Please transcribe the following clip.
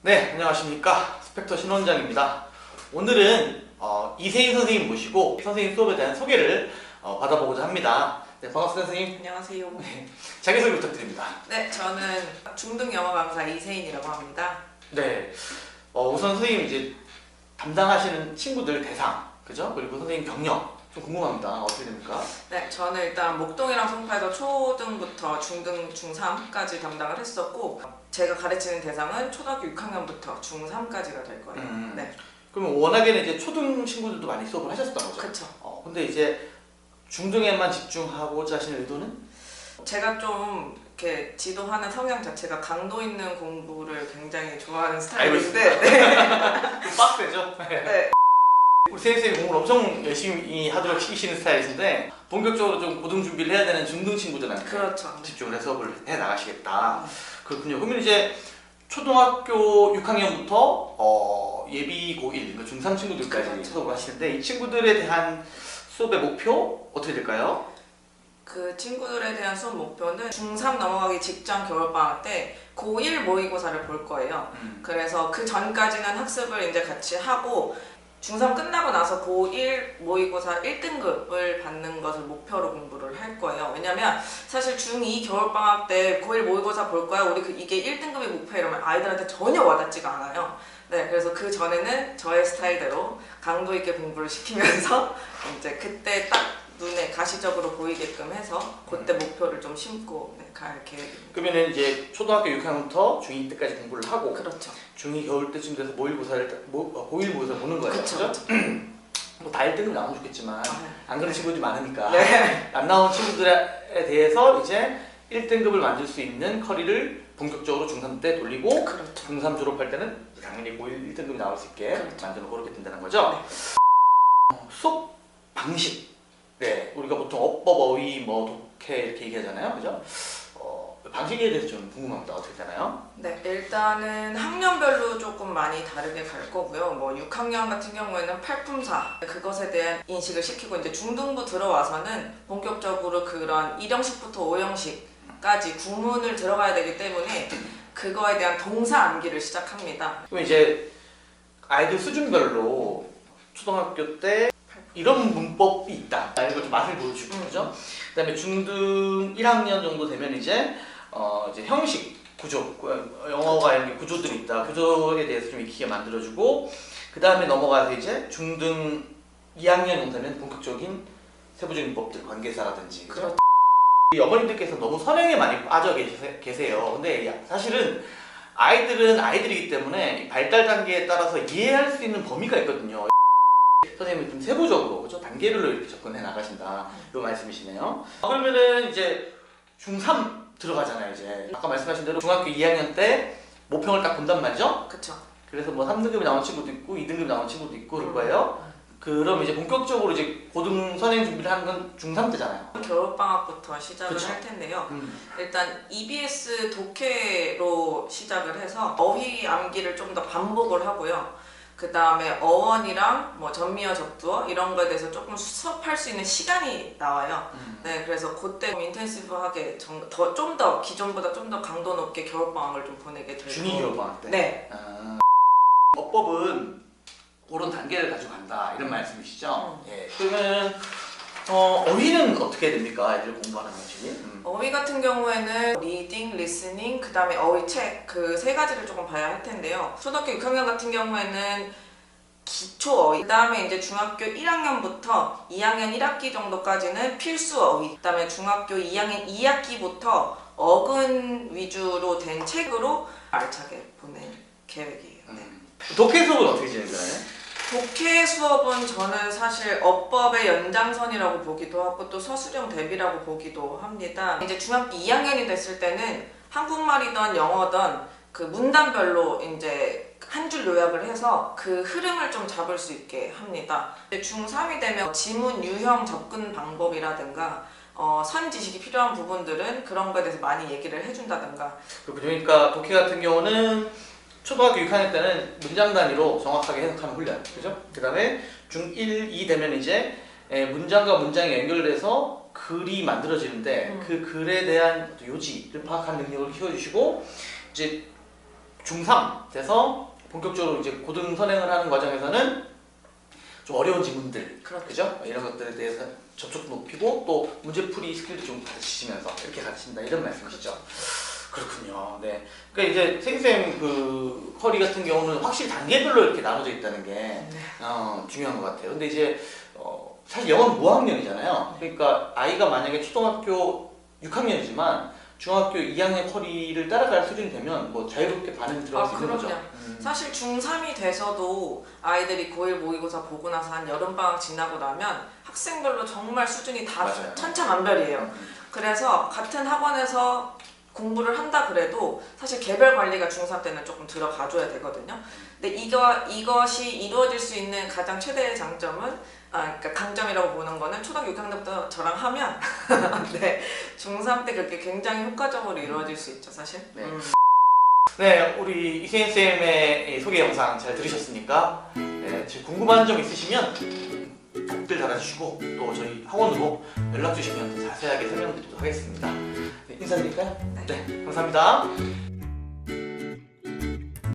네, 안녕하십니까. 스펙터 신원장입니다. 오늘은 이세인 선생님 모시고 선생님 수업에 대한 소개를 받아보고자 합니다. 네, 반갑습니다, 선생님. 안녕하세요. 네, 자기소개 부탁드립니다. 네, 저는 중등 영어 강사 이세인이라고 합니다. 네, 우선 선생님 이제 담당하시는 친구들 대상, 그죠? 그리고 선생님 경력 좀 궁금합니다. 어떻게 됩니까? 네, 저는 일단 목동이랑 송파에서 초등부터 중등, 중3까지 담당을 했었고 제가 가르치는 대상은 초등학교 6학년부터 중3까지가 될 거예요. 네, 그러면 워낙에는 이제 초등 친구들도 많이 수업을 하셨던 거죠? 그렇죠. 근데 이제 중등에만 집중하고자 하시는 의도는? 제가 좀 이렇게 지도하는 성향 자체가 강도 있는 공부를 굉장히 좋아하는 스타일인데 좀 빡세죠? 네. 우리 선생님이 공부를 엄청 열심히 하도록 시키시는 스타일이신데 본격적으로 좀 고등 준비를 해야 되는 중등 친구들한테 그렇죠. 집중을 해서 수업을 해 나가시겠다. 그렇군요. 그러면 이제 초등학교 6학년부터 예비 고1, 그러니까 중3 친구들까지 그렇죠. 수업을 하시는데 이 친구들에 대한 수업의 목표 어떻게 될까요? 그 친구들에 대한 수업 목표는 중3 넘어가기 직전 겨울방학 때 고1 모의고사를 볼 거예요. 그래서 그 전까지는 학습을 이제 같이 하고 중3 끝나고 나서 고1 모의고사 1등급을 받는 것을 목표로 공부를 할 거예요. 왜냐면 사실 중2 겨울방학 때 고1 모의고사 볼 거야. 우리 이게 1등급의 목표 이러면 아이들한테 전혀 와닿지가 않아요. 네, 그래서 그 전에는 저의 스타일대로 강도 있게 공부를 시키면서 이제 그때 딱 눈에 가시적으로 보이게끔 해서 그때 목표를 좀 심고 갈 계획입니다. 그러면 이제 초등학교 6학년부터 중2 때까지 공부를 하고 그렇죠. 중2 겨울 때쯤 돼서 모의고사를 고1 모의고사 보는 거예요. 그렇죠. 뭐 다 1등급 나오면 좋겠지만 안 그런 친구들이 많으니까 네. 안 나온 친구들에 대해서 이제 1등급을 만들 수 있는 커리를 본격적으로 중3 때 돌리고 그렇죠. 중3 졸업할 때는 당연히 고1 1등급이 나올 수 있게 그렇죠. 만들어 그렇게 된다는 거죠. 수업 방식. 네, 우리가 보통 어법, 어휘, 뭐 독해 이렇게 얘기하잖아요, 그죠? 방식에 대해서 좀 궁금합니다. 어떻게 되나요? 네, 일단은 학년별로 조금 많이 다르게 갈 거고요. 뭐 6학년 같은 경우에는 팔품사 그것에 대한 인식을 시키고 이제 중등부 들어와서는 본격적으로 그런 1형식부터 5형식까지 구문을 들어가야 되기 때문에 그거에 대한 동사 암기를 시작합니다. 그럼 이제 아이들 수준별로 초등학교 때 이런 문법이 있다. 이런 걸 좀 맛을 보여주고, 그죠? 그 다음에 중등 1학년 정도 되면 이제 형식, 구조, 영어가 이렇게 구조들이 있다. 구조에 대해서 좀 익히게 만들어주고, 그 다음에 넘어가서 이제 중등 2학년 정도 되면 본격적인 세부적인 문법들, 관계사라든지, 그죠? 이 어머님들께서 너무 선행에 많이 빠져 계세요. 근데 사실은 아이들은 아이들이기 때문에 발달 단계에 따라서 이해할 수 있는 범위가 있거든요. 선생님이 좀 세부적으로, 그죠? 단계별로 이렇게 접근해 나가신다. 이 말씀이시네요. 그러면은 이제 중3 들어가잖아요, 이제. 아까 말씀하신 대로 중학교 2학년 때 모평을 딱 본단 말이죠? 그쵸. 그래서 뭐 3등급이 나온 친구도 있고 2등급이 나온 친구도 있고 그럴 거예요. 그럼 이제 본격적으로 이제 고등 선행 준비를 하는 건 중3 때잖아요. 겨울방학부터 시작을 그쵸. 할 텐데요. 일단 EBS 독해로 시작을 해서 어휘 암기를 좀 더 반복을 하고요. 그 다음에 어원이랑 뭐 전미어 접두어 이런 거에 대해서 조금 수업할 수 있는 시간이 나와요. 네, 그래서 그때 인텐시브하게 좀 더 기존보다 좀 더 강도 높게 겨울방학을 좀 보내게 되고. 중2 겨울방학 때? 네. 어법은 그런 단계를 가지고 간다 이런 말씀이시죠? 예. 그러면 어휘는 어떻게 됩니까? 아이들 공부하는 것이? 어휘 같은 경우에는 리딩, 리스닝, 그 다음에 어휘 책 그 세 가지를 조금 봐야 할 텐데요. 초등학교 6학년 같은 경우에는 기초 어휘, 그 다음에 이제 중학교 1학년부터 2학년 1학기 정도까지는 필수 어휘, 그 다음에 중학교 2학년 2학기부터 어근 위주로 된 책으로 알차게 보낼 계획이에요. 네. 독해 수업은 어떻게 진행되나요? 독해 수업은 저는 사실 어법의 연장선이라고 보기도 하고 또 서술형 대비라고 보기도 합니다. 이제 중학교 2학년이 됐을 때는 한국말이든 영어든 그 문단별로 이제 한 줄 요약을 해서 그 흐름을 좀 잡을 수 있게 합니다. 중3이 되면 지문 유형 접근 방법이라든가 선 지식이 필요한 부분들은 그런 거에 대해서 많이 얘기를 해준다든가. 그러니까 독해 같은 경우는 초등학교 6학년 때는 문장 단위로 정확하게 해석하는 훈련, 그죠? 그 다음에 중1, 2 되면 이제 문장과 문장이 연결돼서 글이 만들어지는데 그 글에 대한 요지를 파악하는 능력을 키워주시고 이제 중3 돼서 본격적으로 이제 고등 선행을 하는 과정에서는 좀 어려운 지문들, 그죠? 이런 것들에 대해서 접촉도 높이고 또 문제풀이 스킬도 좀 가르치시면서 이렇게 가르친다 이런 말씀이시죠? 그렇군요. 네. 그러니까 이제 세기쌤 그 커리 같은 경우는 확실히 단계별로 이렇게 나눠져 있다는 게 중요한 것 같아요. 근데 이제 사실 영어는 무학년이잖아요. 그러니까 아이가 만약에 초등학교 6학년이지만 중학교 2학년 커리를 따라갈 수준이 되면 뭐 자유롭게 반응이 들어갈 수 있는 거죠. 사실 중3이 돼서도 아이들이 고1 모의고사 보고 나서 한 여름방학 지나고 나면 학생별로 정말 수준이 다 맞아요. 천차만별이에요. 그래서 같은 학원에서 공부를 한다 그래도 사실 개별 관리가 중3 때는 조금 들어가줘야 되거든요. 근데 이것이 이루어질 수 있는 가장 최대의 장점은 그러니까 강점이라고 보는 거는 초등학교 6학년부터 저랑 하면 네, 중3 때 그렇게 굉장히 효과적으로 이루어질 수 있죠, 사실. 네. 네, 우리 이세인 쌤의 소개 영상 잘 들으셨으니까 네, 지금 궁금한 점 있으시면 댓글 달아주시고 또 저희 학원으로 연락 주시면 더 자세하게 설명드리도록 하겠습니다. 네, 인사드릴까요? 네, 감사합니다.